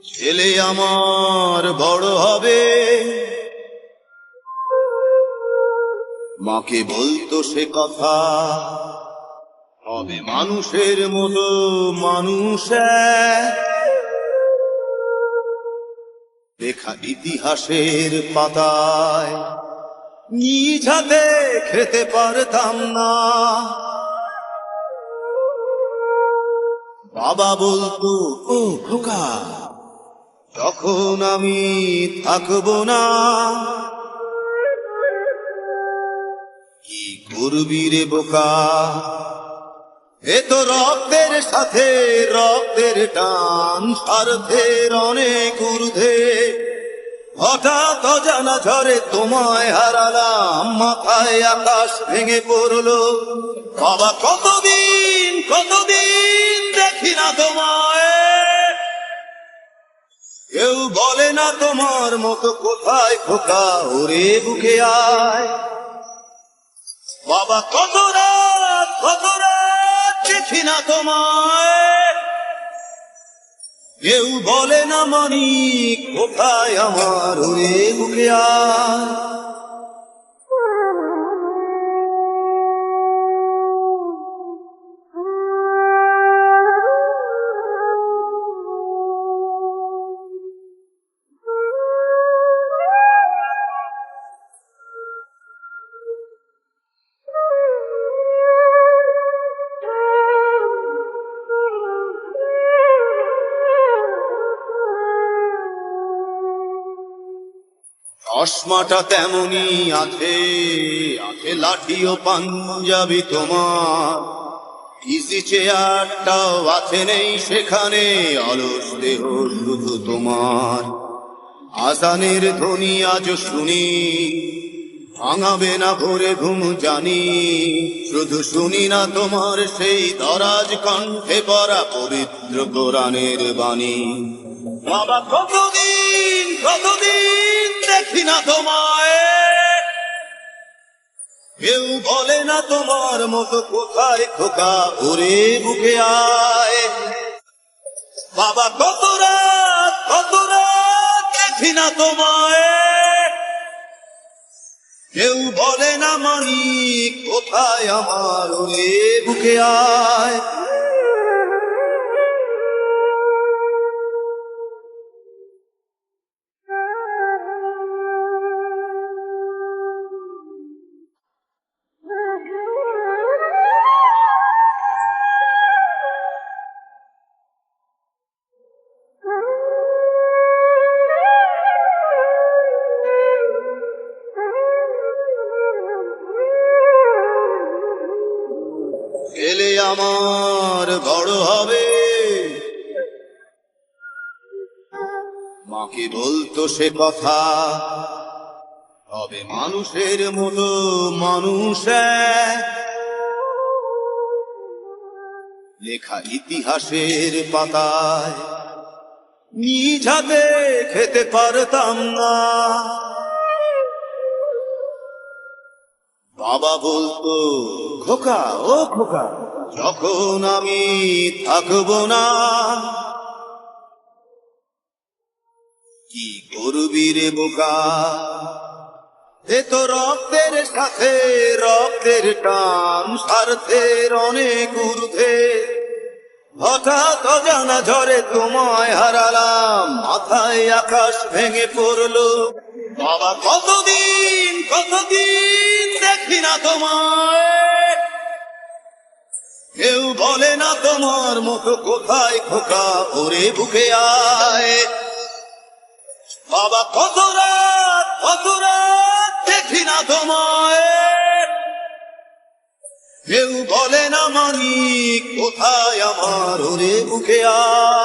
ছেলে আমার বড় হবে, মাকে বলতো সে কথা, হবে মানুষের মতো মানুষ এক। লেখা ইতিহাসের পাতায় নিজ হাতে খেতে পারতাম না। বাবা বলতো, ও খোকা, তখন আমি থাকবো না। কি করবি রে বোকা, এ তো রক্তের সাথে রক্তের টান, স্বার্থের অনেক ঊর্ধ্বে। হঠাৎ অজানা ঝড়ে তোমায় হারালাম, মাথায় আকাশ ভেঙে পড়লো। বাবা কতদিন কতদিন দেখি না তোমায়, কেউ বলে না তোমার মতো কোথায় খোকা, ওরে বুকে আয়। বাবা কত রাত দেখি না তোমায়, কেউ বলে না মানিক কোথায় আমার, ওরে বুকে আয়। চশমাটা তেমনি আছে, আছে লাঠি ও পাঞ্জাবি তোমার। ইজি চেয়ারটাও আছে নেই সেখানে, অলস দেহ শুধু তোমার। আজানের ধ্বনি আজ শুনি, ভাঙাবে না ভোরে ঘুম জানি। শুধু শুনি না তোমার সেই দরাজ কণ্ঠে পড়া পবিত্র কোরআনের বাণী। বাবা কতদিন কতদিন দেখি না তোমায়, কেউ বলে না তোমার মতো কোথায় খোকা, ওরে বুকে আয়। বাবা কত রাত দেখি না তোমায়, কেউ বলে না মানিক কোথায় আমার, ওরে বুকে আয়। ছেলে আমার বড় হবে, মাকে বলতো সে কথা, হবে মানুষের মতো মানুষ এক। লেখা ইতিহাসের পাতায় নিজ হাতে খেতে পারতাম না। বাবা বলতো, খোকা ও খোকা, যখন আমি থাকবো না। কি করবি রে বোকা, এ তো রক্তের সাথে রক্তের টান, স্বার্থের অনেক ঊর্ধ্বে। হঠাৎ অজানা ঝড়ে তোমায় হারালাম, মাথায় আকাশ ভেঙে পড়লো। বাবা কতদিন কতদিন দেখি না তোমায়, কেউ বলে না তোমার মতো কোথায় খোকা, ওরে বুকে আয়। বাবা কত রাত দেখি না তোমায়, কেউ বলে না মানিক কোথায় আমার, ওরে বুকে আয়।